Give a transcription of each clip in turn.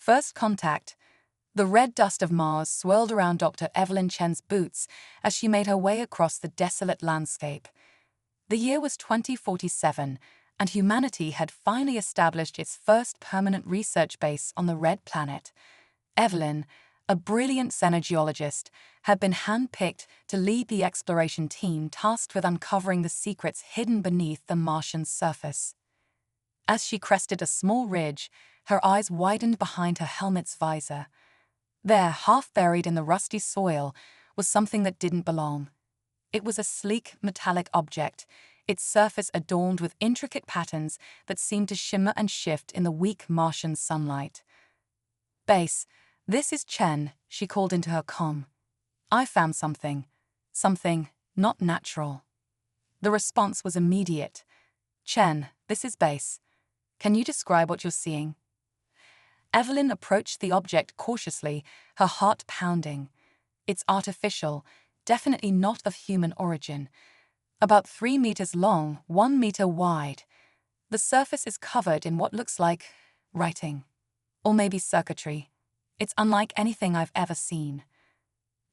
First contact. The red dust of Mars swirled around Dr. Evelyn Chen's boots as she made her way across the desolate landscape. The year was 2047, and humanity had finally established its first permanent research base on the Red Planet. Evelyn, a brilliant xenogeologist, had been handpicked to lead the exploration team tasked with uncovering the secrets hidden beneath the Martian surface. As she crested a small ridge, her eyes widened behind her helmet's visor. There, half buried in the rusty soil, was something that didn't belong. It was a sleek, metallic object, its surface adorned with intricate patterns that seemed to shimmer and shift in the weak Martian sunlight. "Base, this is Chen," she called into her comm. "I found something. Something not natural." The response was immediate. "Chen, this is Base. Can you describe what you're seeing?" Evelyn approached the object cautiously, her heart pounding. It's artificial, definitely not of human origin. About 3 meters long, 1 meter wide. The surface is covered in what looks like writing, or maybe circuitry. It's unlike anything I've ever seen.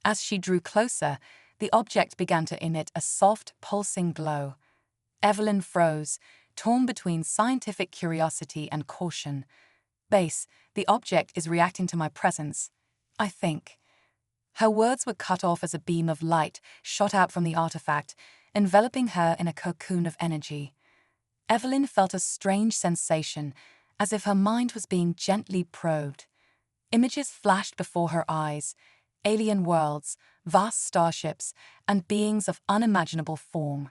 As she drew closer, the object began to emit a soft, pulsing glow. Evelyn froze, torn between scientific curiosity and caution. "Base, the object is reacting to my presence, I think." Her words were cut off as a beam of light shot out from the artifact, enveloping her in a cocoon of energy. Evelyn felt a strange sensation, as if her mind was being gently probed. Images flashed before her eyes, alien worlds, vast starships, and beings of unimaginable form.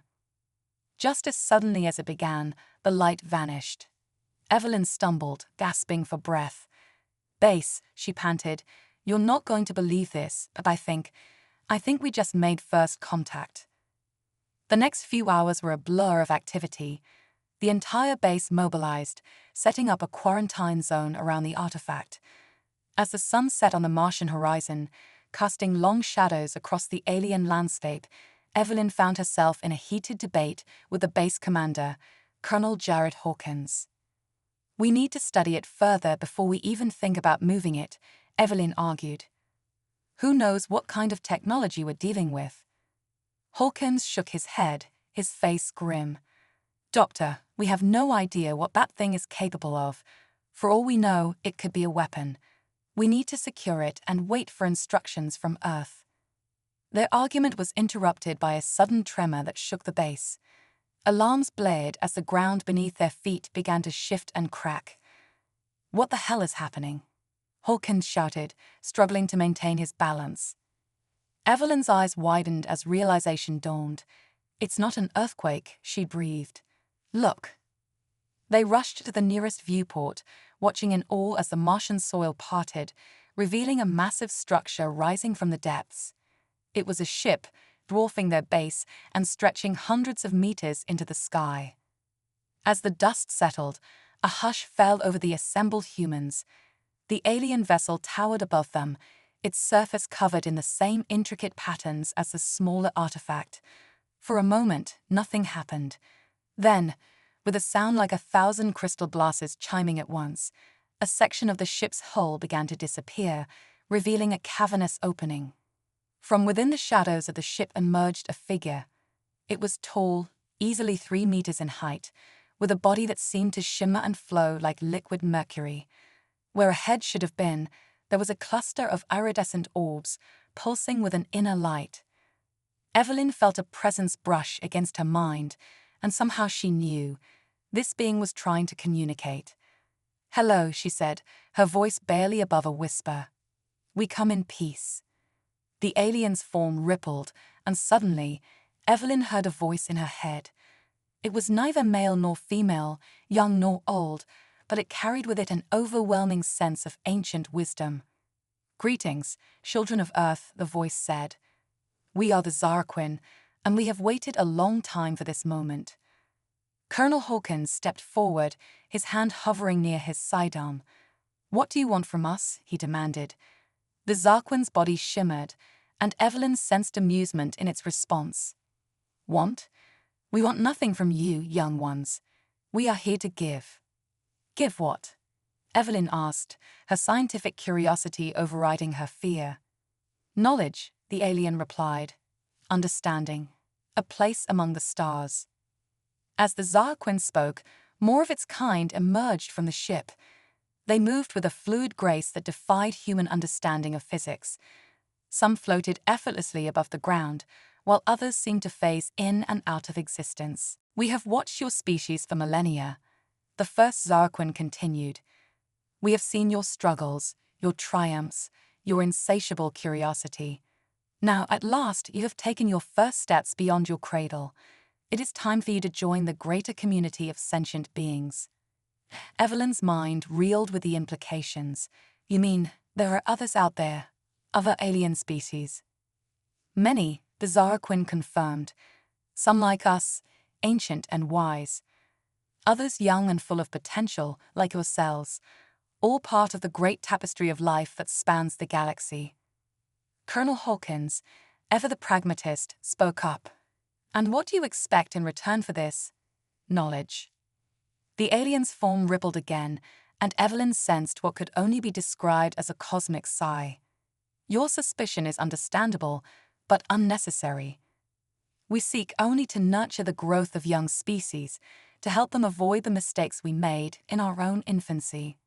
Just as suddenly as it began, the light vanished. Evelyn stumbled, gasping for breath. "Base," she panted, "you're not going to believe this, but I think we just made first contact." The next few hours were a blur of activity. The entire base mobilized, setting up a quarantine zone around the artifact. As the sun set on the Martian horizon, casting long shadows across the alien landscape, Evelyn found herself in a heated debate with the base commander, Colonel Jared Hawkins. "We need to study it further before we even think about moving it," Evelyn argued. "Who knows what kind of technology we're dealing with?" Hawkins shook his head, his face grim. "Doctor, we have no idea what that thing is capable of. For all we know, it could be a weapon. We need to secure it and wait for instructions from Earth." Their argument was interrupted by a sudden tremor that shook the base. Alarms blared as the ground beneath their feet began to shift and crack. "What the hell is happening?" Hawkins shouted, struggling to maintain his balance. Evelyn's eyes widened as realization dawned. "It's not an earthquake," she breathed. "Look." They rushed to the nearest viewport, watching in awe as the Martian soil parted, revealing a massive structure rising from the depths. It was a ship, dwarfing their base and stretching hundreds of meters into the sky. As the dust settled, a hush fell over the assembled humans. The alien vessel towered above them, its surface covered in the same intricate patterns as the smaller artifact. For a moment, nothing happened. Then, with a sound like 1,000 crystal blasts chiming at once, a section of the ship's hull began to disappear, revealing a cavernous opening. From within the shadows of the ship emerged a figure. It was tall, easily 3 meters in height, with a body that seemed to shimmer and flow like liquid mercury. Where a head should have been, there was a cluster of iridescent orbs, pulsing with an inner light. Evelyn felt a presence brush against her mind, and somehow she knew this being was trying to communicate. "Hello," she said, her voice barely above a whisper. "We come in peace." The alien's form rippled, and suddenly, Evelyn heard a voice in her head. It was neither male nor female, young nor old, but it carried with it an overwhelming sense of ancient wisdom. "Greetings, children of Earth," the voice said. "We are the Zarquin, and we have waited a long time for this moment." Colonel Hawkins stepped forward, his hand hovering near his sidearm. "What do you want from us?" he demanded. The Zarquin's body shimmered, and Evelyn sensed amusement in its response. "Want? We want nothing from you, young ones. We are here to give." "Give what?" Evelyn asked, her scientific curiosity overriding her fear. Knowledge, the alien replied. Understanding. A place among the stars. As the Zarquin spoke, more of its kind emerged from the ship. They moved with a fluid grace that defied human understanding of physics. Some floated effortlessly above the ground, while others seemed to phase in and out of existence. We have watched your species for millennia, the first Zarquin continued. We have seen your struggles, your triumphs, your insatiable curiosity. Now, at last, you have taken your first steps beyond your cradle. It is time for you to join the greater community of sentient beings. Evelyn's mind reeled with the implications. You mean, there are others out there? Other alien species? Many, the Zarquin confirmed. Some like us, ancient and wise. Others young and full of potential, like yourselves. All part of the great tapestry of life that spans the galaxy. Colonel Hawkins, ever the pragmatist, spoke up. And what do you expect in return for this? Knowledge. The alien's form rippled again, and Evelyn sensed what could only be described as a cosmic sigh. Your suspicion is understandable, but unnecessary. We seek only to nurture the growth of young species, to help them avoid the mistakes we made in our own infancy.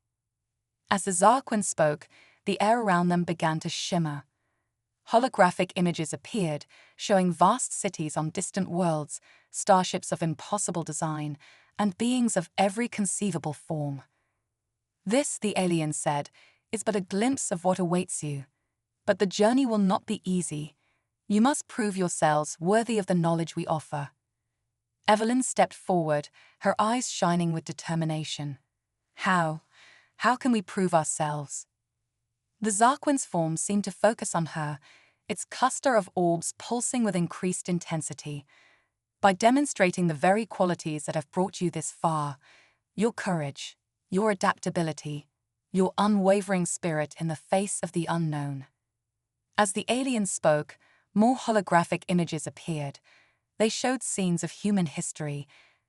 As the Zarquin spoke, the air around them began to shimmer. Holographic images appeared, showing vast cities on distant worlds, starships of impossible design, and beings of every conceivable form. This, the alien said, is but a glimpse of what awaits you. But the journey will not be easy. You must prove yourselves worthy of the knowledge we offer. Evelyn stepped forward, her eyes shining with determination. How? How can we prove ourselves? The Zarquin's form seemed to focus on her, its cluster of orbs pulsing with increased intensity. By demonstrating the very qualities that have brought you this far, your courage, your adaptability, your unwavering spirit in the face of the unknown. As the alien spoke, more holographic images appeared. They showed scenes of human history,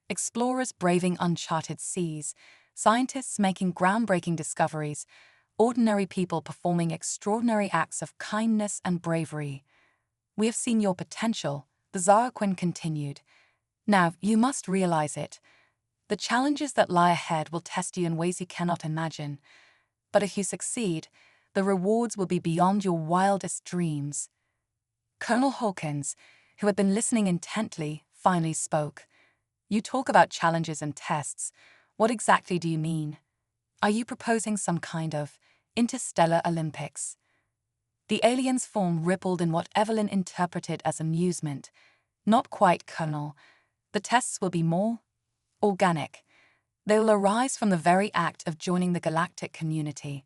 explorers braving uncharted seas, scientists making groundbreaking discoveries, ordinary people performing extraordinary acts of kindness and bravery. We have seen your potential, the Zarquin continued. Now, you must realize it. The challenges that lie ahead will test you in ways you cannot imagine. But if you succeed, the rewards will be beyond your wildest dreams. Colonel Hawkins, who had been listening intently, finally spoke. You talk about challenges and tests. What exactly do you mean? Are you proposing some kind of interstellar Olympics? The alien's form rippled in what Evelyn interpreted as amusement. Not quite, Colonel. The tests will be more organic. They will arise from the very act of joining the galactic community.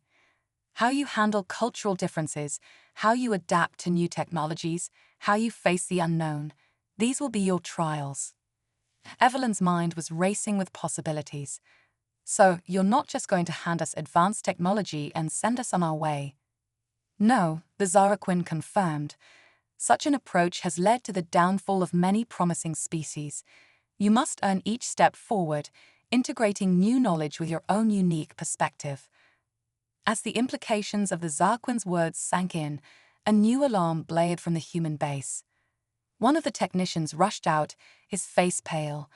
How you handle cultural differences, how you adapt to new technologies, how you face the unknown, these will be your trials. Evelyn's mind was racing with possibilities. So, you're not just going to hand us advanced technology and send us on our way. No, the Zarquin confirmed. Such an approach has led to the downfall of many promising species. You must earn each step forward, integrating new knowledge with your own unique perspective. As the implications of the Zarquin's words sank in, a new alarm blared from the human base. One of the technicians rushed out, his face pale.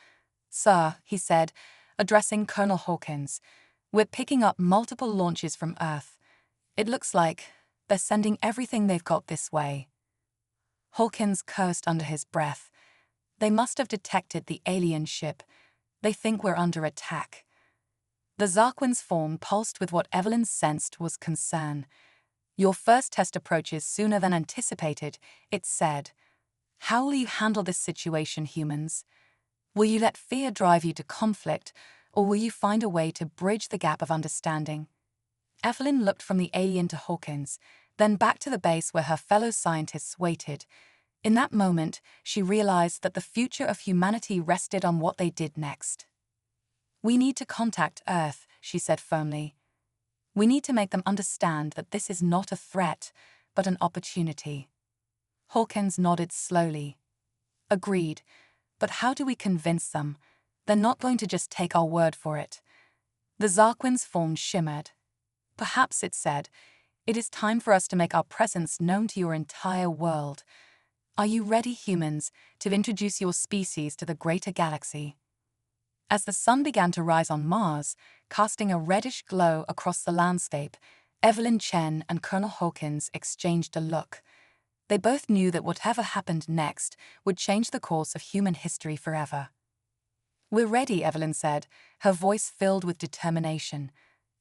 "Sir," he said, addressing Colonel Hawkins, "we're picking up multiple launches from Earth. It looks like they're sending everything they've got this way." Hawkins cursed under his breath. They must have detected the alien ship. They think we're under attack. The Zarquin's form pulsed with what Evelyn sensed was concern. Your first test approaches sooner than anticipated, it said. How will you handle this situation, humans? Will you let fear drive you to conflict, or will you find a way to bridge the gap of understanding? Evelyn looked from the alien to Hawkins, then back to the base where her fellow scientists waited. In that moment, she realized that the future of humanity rested on what they did next. "We need to contact Earth," she said firmly. "We need to make them understand that this is not a threat, but an opportunity." Hawkins nodded slowly. "Agreed. But how do we convince them? They're not going to just take our word for it. The Zarquin's form shimmered. Perhaps, it said, it is time for us to make our presence known to your entire world. Are you ready, humans, to introduce your species to the greater galaxy? As the sun began to rise on Mars, casting a reddish glow across the landscape, Evelyn Chen and Colonel Hawkins exchanged a look. They both knew that whatever happened next would change the course of human history forever. "We're ready," Evelyn said, her voice filled with determination.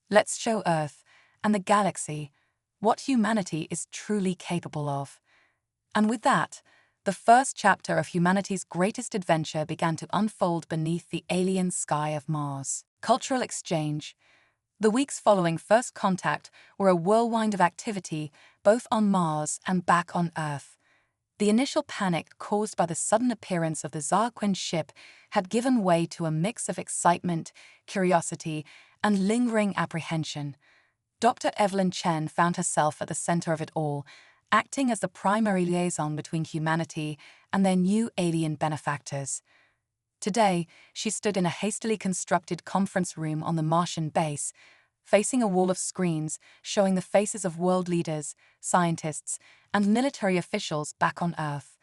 "Let's show Earth and the galaxy what humanity is truly capable of." And with that, the first chapter of humanity's greatest adventure began to unfold beneath the alien sky of Mars. Cultural exchange. The weeks following first contact were a whirlwind of activity, both on Mars and back on Earth. The initial panic caused by the sudden appearance of the Zarquin ship had given way to a mix of excitement, curiosity, and lingering apprehension. Dr. Evelyn Chen found herself at the center of it all, acting as the primary liaison between humanity and their new alien benefactors. Today, she stood in a hastily constructed conference room on the Martian base, facing a wall of screens showing the faces of world leaders, scientists, and military officials back on Earth.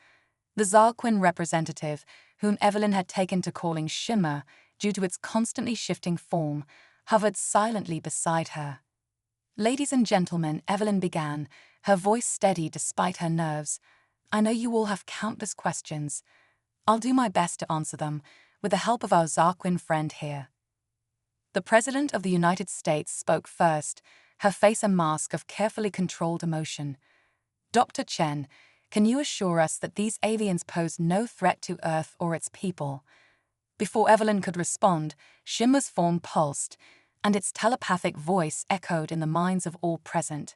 The Zarquin representative, whom Evelyn had taken to calling Shimmer due to its constantly shifting form, hovered silently beside her. "Ladies and gentlemen," Evelyn began, her voice steady despite her nerves, "I know you all have countless questions. I'll do my best to answer them, with the help of our Zarquin friend here." The President of the United States spoke first, her face a mask of carefully controlled emotion. "Dr. Chen, can you assure us that these aliens pose no threat to Earth or its people?" Before Evelyn could respond, Shimmer's form pulsed, and its telepathic voice echoed in the minds of all present.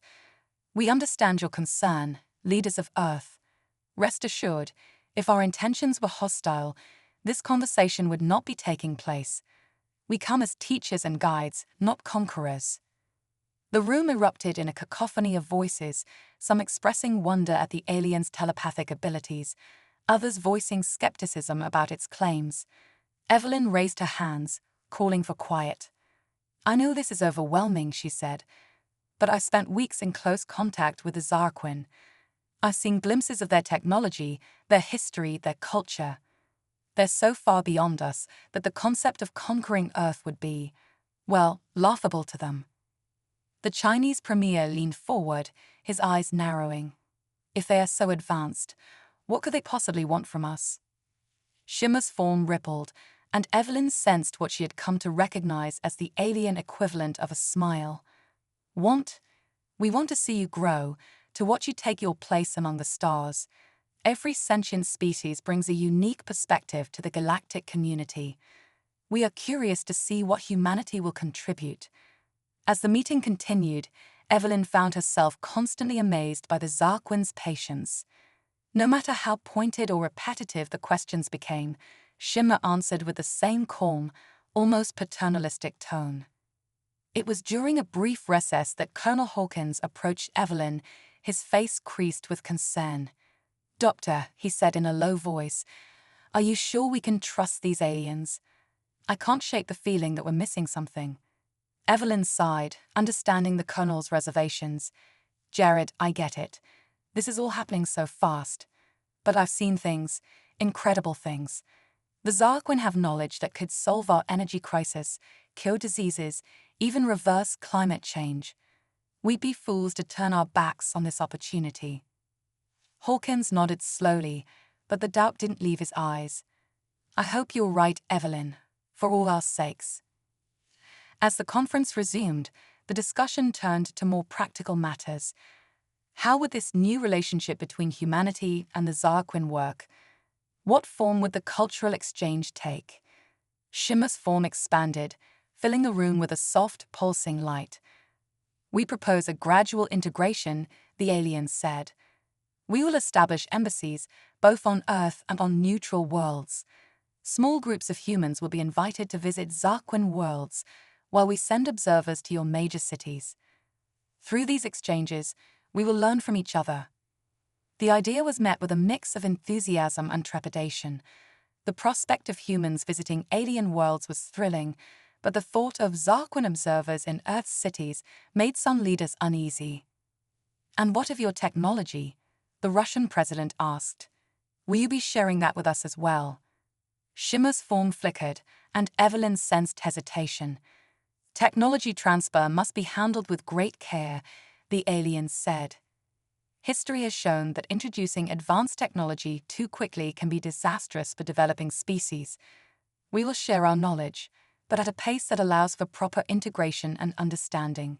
"We understand your concern, leaders of Earth. Rest assured, if our intentions were hostile, this conversation would not be taking place. We come as teachers and guides, not conquerors." The room erupted in a cacophony of voices, some expressing wonder at the alien's telepathic abilities, others voicing skepticism about its claims. Evelyn raised her hands, calling for quiet. "I know this is overwhelming," she said, "but I spent weeks in close contact with the Zarquin. I've seen glimpses of their technology, their history, their culture. They're so far beyond us that the concept of conquering Earth would be, well, laughable to them." The Chinese premier leaned forward, his eyes narrowing. "If they are so advanced, what could they possibly want from us?" Shimmer's form rippled, and Evelyn sensed what she had come to recognize as the alien equivalent of a smile. "Want? We want to see you grow, to watch you take your place among the stars. Every sentient species brings a unique perspective to the galactic community. We are curious to see what humanity will contribute." As the meeting continued, Evelyn found herself constantly amazed by the Zarquin's patience. No matter how pointed or repetitive the questions became, Shimmer answered with the same calm, almost paternalistic tone. It was during a brief recess that Colonel Hawkins approached Evelyn, his face creased with concern. "Doctor," he said in a low voice, "are you sure we can trust these aliens? I can't shake the feeling that we're missing something." Evelyn sighed, understanding the Colonel's reservations. "Jared, I get it. This is all happening so fast. But I've seen things, incredible things. The Zarquin have knowledge that could solve our energy crisis, cure diseases, even reverse climate change. We'd be fools to turn our backs on this opportunity." Hawkins nodded slowly, but the doubt didn't leave his eyes. "I hope you're right, Evelyn, for all our sakes." As the conference resumed, the discussion turned to more practical matters. How would this new relationship between humanity and the Zarquin work? What form would the cultural exchange take? Shimmer's form expanded, filling the room with a soft, pulsing light. "We propose a gradual integration," the alien said. "We will establish embassies, both on Earth and on neutral worlds. Small groups of humans will be invited to visit Zarquin worlds, while we send observers to your major cities. Through these exchanges, we will learn from each other." The idea was met with a mix of enthusiasm and trepidation. The prospect of humans visiting alien worlds was thrilling, but the thought of Zarquin observers in Earth's cities made some leaders uneasy. "And what of your technology?" the Russian president asked. "Will you be sharing that with us as well?" Shimmer's form flickered, and Evelyn sensed hesitation. "Technology transfer must be handled with great care," the alien said. "History has shown that introducing advanced technology too quickly can be disastrous for developing species. We will share our knowledge, but at a pace that allows for proper integration and understanding."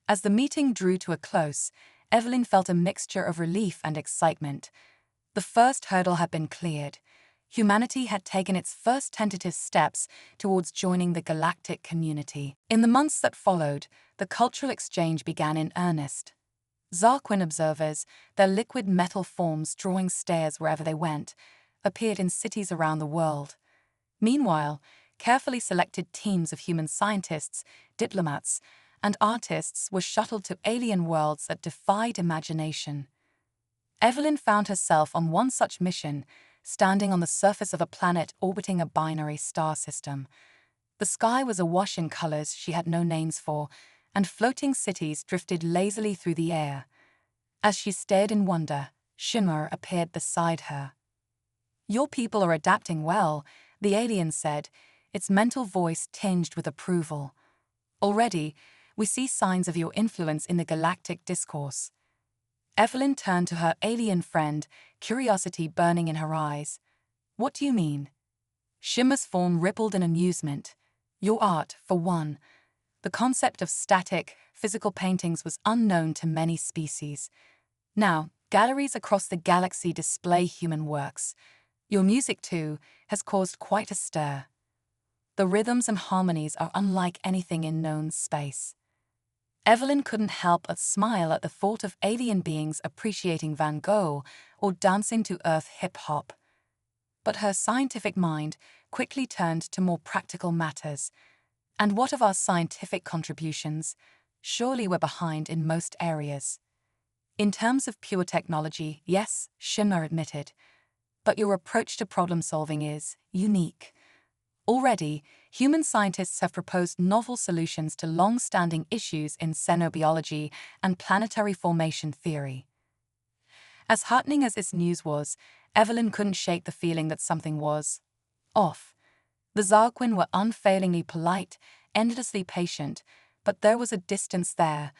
As the meeting drew to a close, Evelyn felt a mixture of relief and excitement. The first hurdle had been cleared. Humanity had taken its first tentative steps towards joining the galactic community. In the months that followed, the cultural exchange began in earnest. Zarquin observers, their liquid metal forms drawing stares wherever they went, appeared in cities around the world. Meanwhile, carefully selected teams of human scientists, diplomats, and artists were shuttled to alien worlds that defied imagination. Evelyn found herself on one such mission, standing on the surface of a planet orbiting a binary star system. The sky was awash in colors she had no names for, and floating cities drifted lazily through the air. As she stared in wonder, Shimmer appeared beside her. "Your people are adapting well," the alien said, its mental voice tinged with approval. "Already, we see signs of your influence in the galactic discourse." Evelyn turned to her alien friend, curiosity burning in her eyes. "What do you mean?" Shimmer's form rippled in amusement. "Your art, for one. The concept of static, physical paintings was unknown to many species. Now, galleries across the galaxy display human works. Your music, too, has caused quite a stir. The rhythms and harmonies are unlike anything in known space." Evelyn couldn't help but smile at the thought of alien beings appreciating Van Gogh or dancing to Earth hip-hop. But her scientific mind quickly turned to more practical matters. "And what of our scientific contributions? Surely we're behind in most areas." "In terms of pure technology, yes," Shimmer admitted. "But your approach to problem-solving is unique. Already, human scientists have proposed novel solutions to long-standing issues in xenobiology and planetary formation theory." As heartening as this news was, Evelyn couldn't shake the feeling that something was off. The Zarquin were unfailingly polite, endlessly patient, but there was a distance there,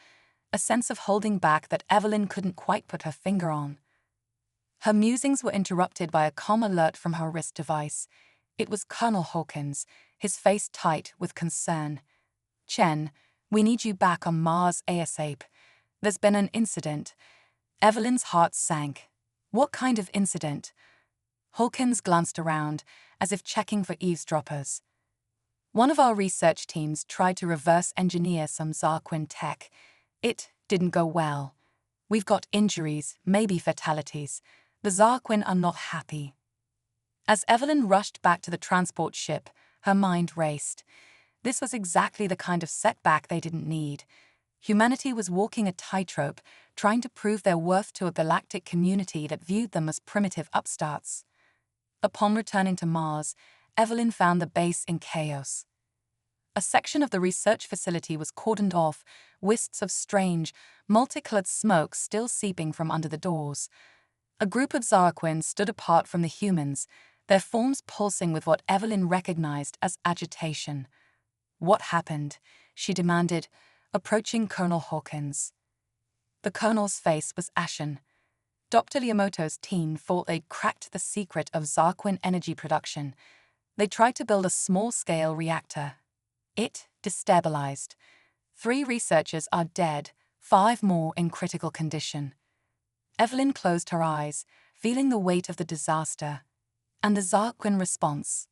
a sense of holding back that Evelyn couldn't quite put her finger on. Her musings were interrupted by a comm alert from her wrist device. It was Colonel Hawkins, his face tight with concern. "Chen, we need you back on Mars ASAP. There's been an incident." Evelyn's heart sank. "What kind of incident?" Hawkins glanced around, as if checking for eavesdroppers. "One of our research teams tried to reverse engineer some Zarquin tech. It didn't go well. We've got injuries, maybe fatalities. The Zarquin are not happy." As Evelyn rushed back to the transport ship, her mind raced. This was exactly the kind of setback they didn't need. Humanity was walking a tightrope, trying to prove their worth to a galactic community that viewed them as primitive upstarts. Upon returning to Mars, Evelyn found the base in chaos. A section of the research facility was cordoned off, wisps of strange, multicolored smoke still seeping from under the doors. A group of Zarquin stood apart from the humans, their forms pulsing with what Evelyn recognized as agitation. "What happened?" she demanded, approaching Colonel Hawkins. The colonel's face was ashen. Dr. Liamoto's team thought they'd cracked the secret of Zarquin energy production. They tried to build a small-scale reactor. It destabilized. 3 researchers are dead, 5 more in critical condition. Evelyn closed her eyes, feeling the weight of the disaster. And the Zarquin response.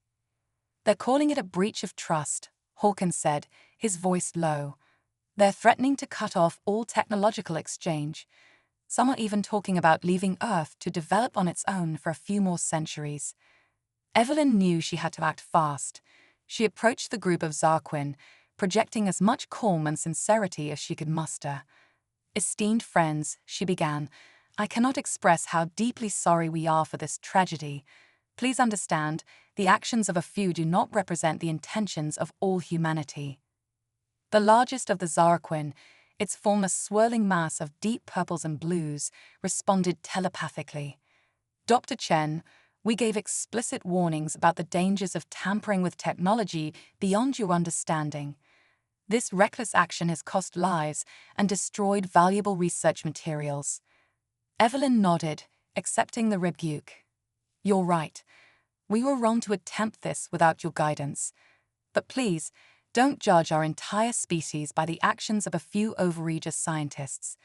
"They're calling it a breach of trust," Hawkins said, his voice low. "They're threatening to cut off all technological exchange. Some are even talking about leaving Earth to develop on its own for a few more centuries." Evelyn knew she had to act fast. She approached the group of Zarquin, projecting as much calm and sincerity as she could muster. "Esteemed friends," she began, "I cannot express how deeply sorry we are for this tragedy. Please understand, the actions of a few do not represent the intentions of all humanity. The largest of the Zaraquin, its form a swirling mass of deep purples and blues, responded telepathically. Dr. Chen, we gave explicit warnings about the dangers of tampering with technology beyond your understanding. This reckless action has cost lives and destroyed valuable research materials. Evelyn nodded, accepting the rebuke. You're right. We were wrong to attempt this without your guidance. But please, don't judge our entire species by the actions of a few overeager scientists.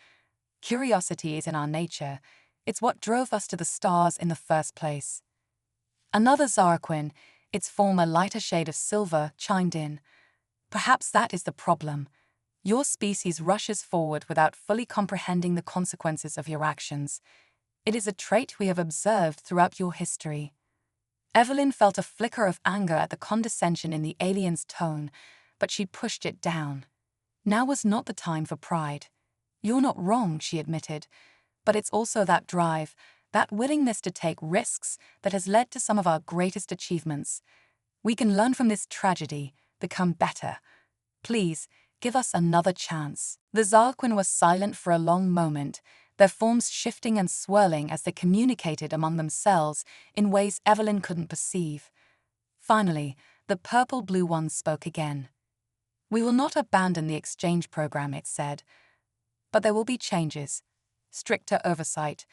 Curiosity is in our nature. It's what drove us to the stars in the first place. Another Zaraquin, its form a lighter shade of silver, chimed in. Perhaps that is the problem. Your species rushes forward without fully comprehending the consequences of your actions. It is a trait we have observed throughout your history. Evelyn felt a flicker of anger at the condescension in the alien's tone, but she pushed it down. Now was not the time for pride. You're not wrong, she admitted, but it's also that drive, that willingness to take risks that has led to some of our greatest achievements. We can learn from this tragedy, become better. Please, give us another chance. The Zaraquin was silent for a long moment, their forms shifting and swirling as they communicated among themselves in ways Evelyn couldn't perceive. Finally, the purple-blue one spoke again. We will not abandon the exchange program, it said. But there will be changes, stricter oversight,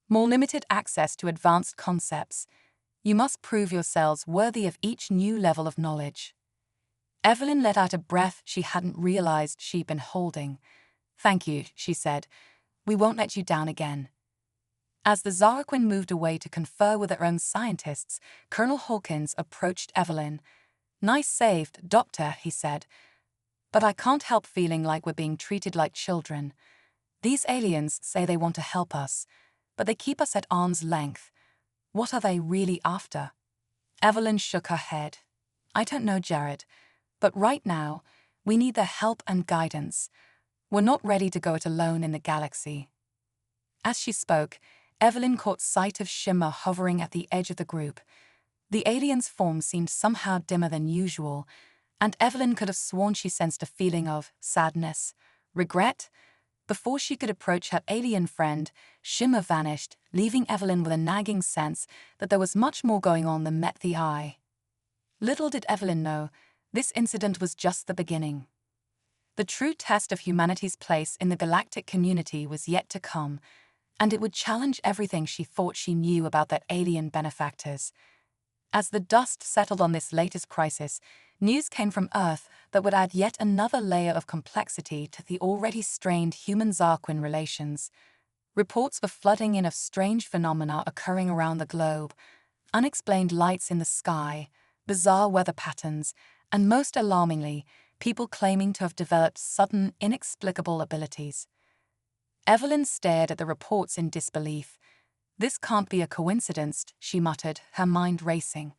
more limited access to advanced concepts. You must prove yourselves worthy of each new level of knowledge. Evelyn let out a breath she hadn't realized she'd been holding. Thank you, she said. We won't let you down again. As the Zaraquin moved away to confer with their own scientists, Colonel Hawkins approached Evelyn. Nice save, Doctor, he said. But I can't help feeling like we're being treated like children. These aliens say they want to help us, but they keep us at arm's length. What are they really after? Evelyn shook her head. I don't know, Jared, but right now, we need their help and guidance. We're not ready to go it alone in the galaxy. As she spoke, Evelyn caught sight of Shimmer hovering at the edge of the group. The alien's form seemed somehow dimmer than usual, and Evelyn could have sworn she sensed a feeling of sadness, regret. Before she could approach her alien friend, Shimmer vanished, leaving Evelyn with a nagging sense that there was much more going on than met the eye. Little did Evelyn know, this incident was just the beginning. The true test of humanity's place in the galactic community was yet to come, and it would challenge everything she thought she knew about their alien benefactors. As the dust settled on this latest crisis, news came from Earth that would add yet another layer of complexity to the already strained human-Zaraquin relations. Reports were flooding in of strange phenomena occurring around the globe, unexplained lights in the sky, bizarre weather patterns, and most alarmingly, people claiming to have developed sudden, inexplicable abilities. Evelyn stared at the reports in disbelief. This can't be a coincidence, she muttered, her mind racing.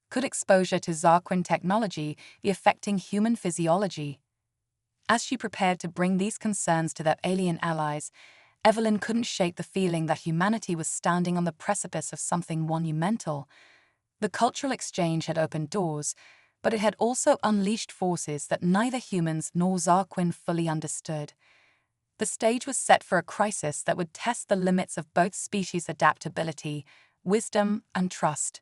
Could exposure to Zaraquin technology be affecting human physiology? As she prepared to bring these concerns to their alien allies, Evelyn couldn't shake the feeling that humanity was standing on the precipice of something monumental. The cultural exchange had opened doors, but it had also unleashed forces that neither humans nor Zaraquin fully understood. The stage was set for a crisis that would test the limits of both species' adaptability, wisdom, and trust.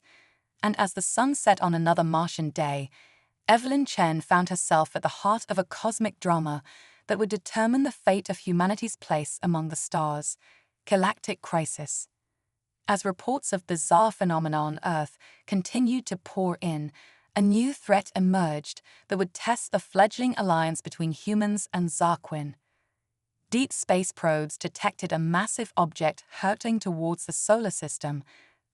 And as the sun set on another Martian day, Evelyn Chen found herself at the heart of a cosmic drama that would determine the fate of humanity's place among the stars. Galactic crisis. As reports of bizarre phenomena on Earth continued to pour in, a new threat emerged that would test the fledgling alliance between humans and Zaraquin. Deep space probes detected a massive object hurtling towards the solar system,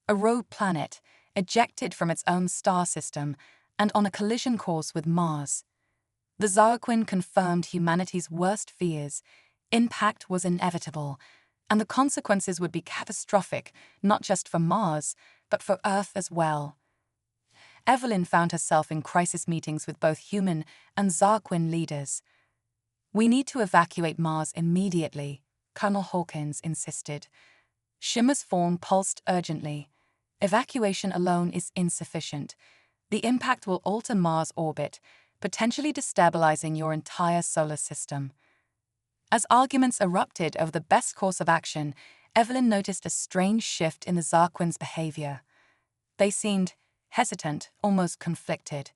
a rogue planet ejected from its own star system and on a collision course with Mars. The Zaraquin confirmed humanity's worst fears. Impact was inevitable, and the consequences would be catastrophic, not just for Mars, but for Earth as well. Evelyn found herself in crisis meetings with both human and Zaraquin leaders. We need to evacuate Mars immediately, Colonel Hawkins insisted. Shimmer's form pulsed urgently. Evacuation alone is insufficient. The impact will alter Mars' orbit, potentially destabilizing your entire solar system. As arguments erupted over the best course of action, Evelyn noticed a strange shift in the Zarquins' behavior. They seemed hesitant, almost conflicted.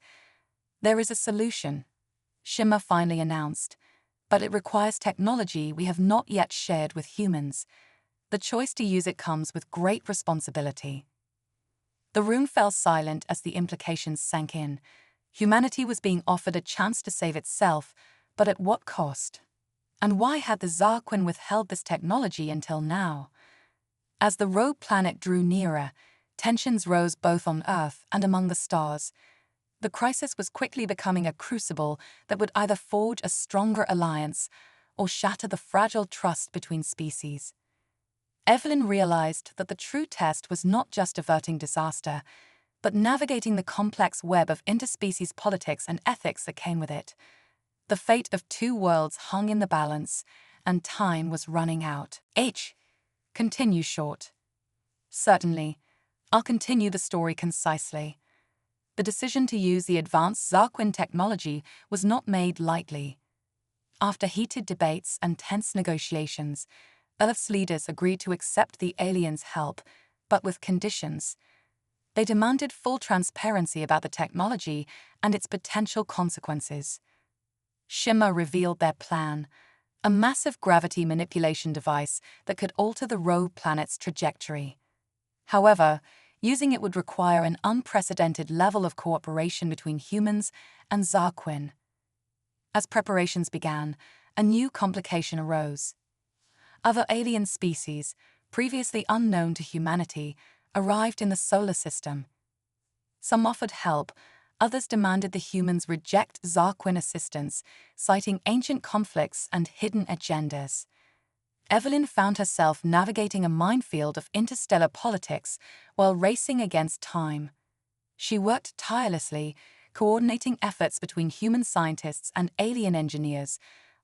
"There is a solution," Shimmer finally announced, "but it requires technology we have not yet shared with humans. The choice to use it comes with great responsibility." The room fell silent as the implications sank in. Humanity was being offered a chance to save itself, but at what cost? And why had the Zarquin withheld this technology until now? As the rogue planet drew nearer, tensions rose both on Earth and among the stars. The crisis was quickly becoming a crucible that would either forge a stronger alliance or shatter the fragile trust between species. Evelyn realized that the true test was not just averting disaster, but navigating the complex web of interspecies politics and ethics that came with it. The fate of two worlds hung in the balance, and time was running out. Continue short. Certainly. I'll continue the story concisely. The decision to use the advanced Zarquin technology was not made lightly. After heated debates and tense negotiations, Earth's leaders agreed to accept the aliens' help, but with conditions. They demanded full transparency about the technology and its potential consequences. Shimmer revealed their plan, a massive gravity manipulation device that could alter the rogue planet's trajectory. However, using it would require an unprecedented level of cooperation between humans and Zarquin. As preparations began, a new complication arose. Other alien species, previously unknown to humanity, arrived in the solar system. Some offered help, others demanded the humans reject Zarquin assistance, citing ancient conflicts and hidden agendas. Evelyn found herself navigating a minefield of interstellar politics while racing against time. She worked tirelessly, coordinating efforts between human scientists and alien engineers,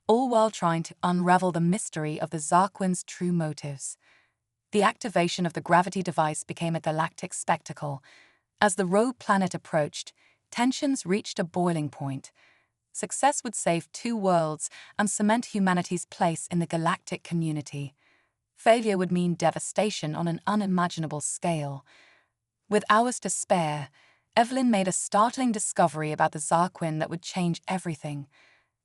all while trying to unravel the mystery of the Zarquins' true motives. The activation of the gravity device became a galactic spectacle. As the rogue planet approached, tensions reached a boiling point. Success would save two worlds and cement humanity's place in the galactic community. Failure would mean devastation on an unimaginable scale. With hours to spare, Evelyn made a startling discovery about the Zarquin that would change everything.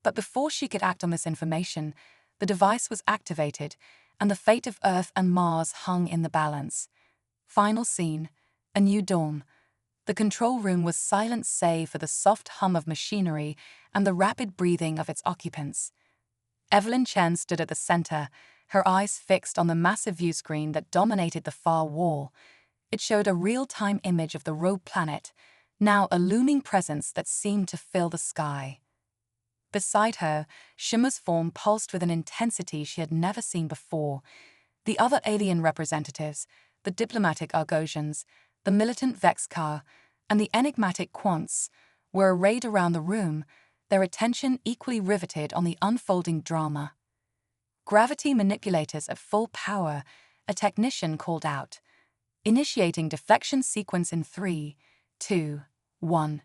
But before she could act on this information, the device was activated, and the fate of Earth and Mars hung in the balance. Final scene: a new dawn. The control room was silent save for the soft hum of machinery and the rapid breathing of its occupants. Evelyn Chen stood at the center, her eyes fixed on the massive viewscreen that dominated the far wall. It showed a real-time image of the rogue planet, now a looming presence that seemed to fill the sky. Beside her, Shimmer's form pulsed with an intensity she had never seen before. The other alien representatives, the diplomatic Argosians, the militant Vexkar, and the enigmatic Quants, were arrayed around the room, their attention equally riveted on the unfolding drama. Gravity manipulators at full power, a technician called out. Initiating deflection sequence in 3, 2, 1.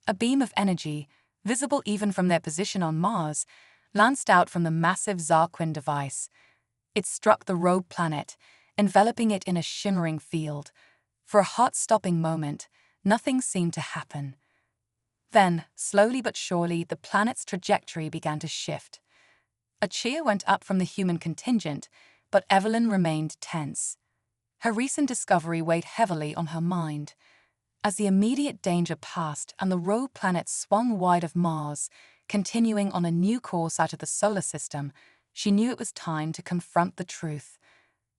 A beam of energy, visible even from their position on Mars, lanced out from the massive Zarquin device. It struck the rogue planet, enveloping it in a shimmering field. For a heart-stopping moment, nothing seemed to happen. Then, slowly but surely, the planet's trajectory began to shift. A cheer went up from the human contingent, but Evelyn remained tense. Her recent discovery weighed heavily on her mind. As the immediate danger passed and the rogue planet swung wide of Mars, continuing on a new course out of the solar system, she knew it was time to confront the truth.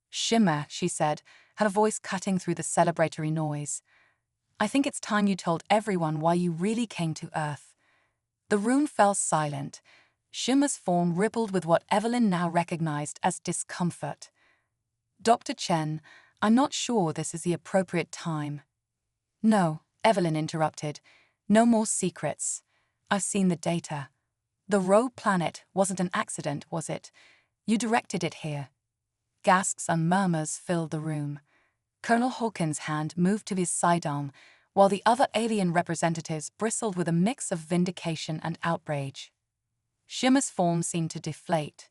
"Shimmer," she said, her voice cutting through the celebratory noise. "I think it's time you told everyone why you really came to Earth." The room fell silent. Shimmer's form rippled with what Evelyn now recognized as discomfort. "Dr. Chen, I'm not sure this is the appropriate time." "No," Evelyn interrupted. "No more secrets. I've seen the data. The rogue planet wasn't an accident, was it? You directed it here." Gasps and murmurs filled the room. Colonel Hawkins' hand moved to his sidearm, while the other alien representatives bristled with a mix of vindication and outrage. Shimmer's form seemed to deflate.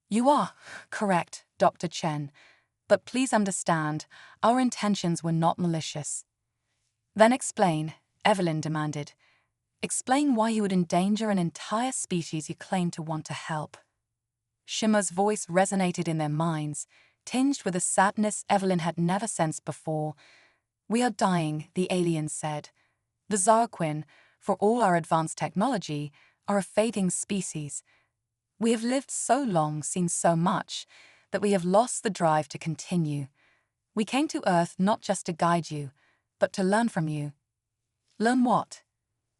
"You are correct, Dr. Chen, but please understand, our intentions were not malicious." "Then explain," Evelyn demanded. "Explain why you would endanger an entire species you claim to want to help." Shimmer's voice resonated in their minds, tinged with a sadness Evelyn had never sensed before. "We are dying," the aliens said. "The Zarquin, for all our advanced technology, are a fading species. We have lived so long, seen so much, that we have lost the drive to continue. We came to Earth not just to guide you, but to learn from you." "Learn what?"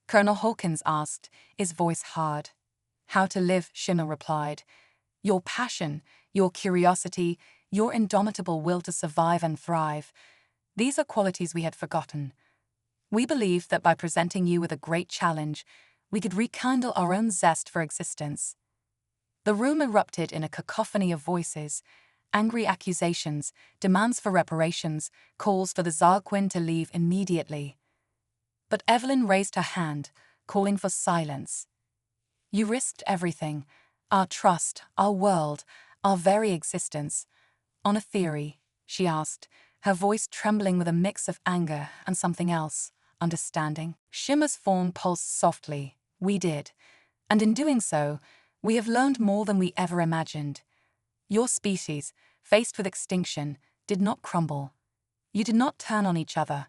Colonel Hawkins asked, his voice hard. "How to live," Shimmer replied. "Your passion, your curiosity, your indomitable will to survive and thrive. These are qualities we had forgotten. We believed that by presenting you with a great challenge, we could rekindle our own zest for existence." The room erupted in a cacophony of voices, angry accusations, demands for reparations, calls for the Zarquin to leave immediately. But Evelyn raised her hand, calling for silence. "You risked everything, our trust, our world, our very existence. On a theory?" she asked, her voice trembling with a mix of anger and something else, understanding. Shimmer's form pulsed softly. "We did. And in doing so, we have learned more than we ever imagined. Your species, faced with extinction, did not crumble. You did not turn on each other.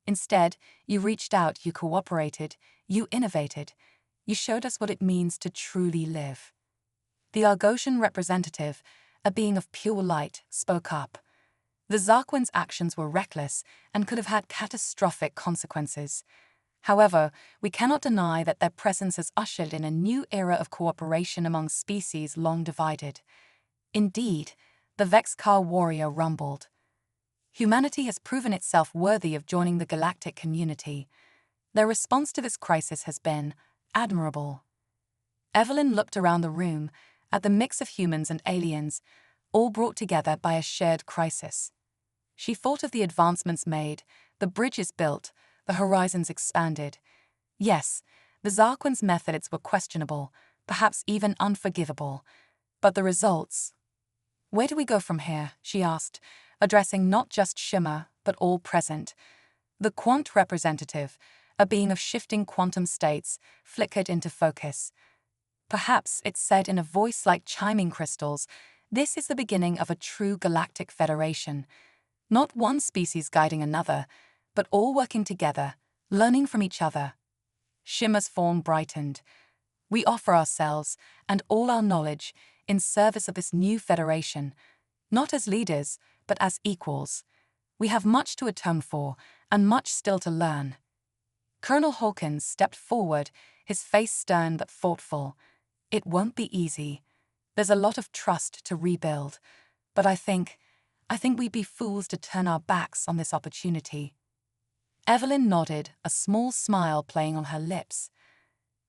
Instead, you reached out, you cooperated, you innovated. You showed us what it means to truly live." The Argosian representative, a being of pure light, spoke up. "The Zarquin's actions were reckless and could have had catastrophic consequences. However, we cannot deny that their presence has ushered in a new era of cooperation among species long divided." Indeed, the Vexcar warrior rumbled. "Humanity has proven itself worthy of joining the galactic community. Their response to this crisis has been admirable." Evelyn looked around the room, at the mix of humans and aliens, all brought together by a shared crisis. She thought of the advancements made, the bridges built, the horizons expanded. Yes, the Zarquin's methods were questionable, perhaps even unforgivable. But the results? "Where do we go from here?" she asked, addressing not just Shimmer, but all present. The quant representative, a being of shifting quantum states, flickered into focus. "Perhaps," it said in a voice like chiming crystals, "this is the beginning of a true galactic federation. Not one species guiding another, but all working together, learning from each other." Shimmer's form brightened. "We offer ourselves, and all our knowledge, in service of this new federation, not as leaders, but as equals. We have much to atone for, and much still to learn." Colonel Hawkins stepped forward, his face stern but thoughtful. "It won't be easy. There's a lot of trust to rebuild, but I think we'd be fools to turn our backs on this opportunity." Evelyn nodded, a small smile playing on her lips.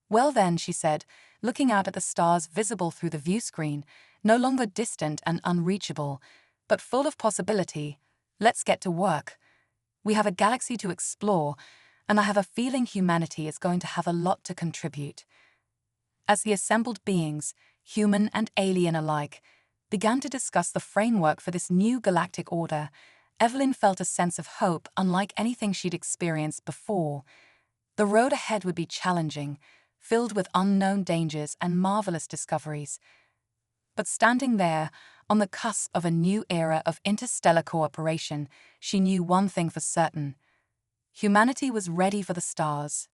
"Well then," she said, looking out at the stars visible through the view screen, no longer distant and unreachable, but full of possibility, "let's get to work. We have a galaxy to explore, and I have a feeling humanity is going to have a lot to contribute." As the assembled beings, human and alien alike, began to discuss the framework for this new galactic order, Evelyn felt a sense of hope unlike anything she'd experienced before. The road ahead would be challenging, filled with unknown dangers and marvelous discoveries. But standing there, on the cusp of a new era of interstellar cooperation, she knew one thing for certain. Humanity was ready for the stars,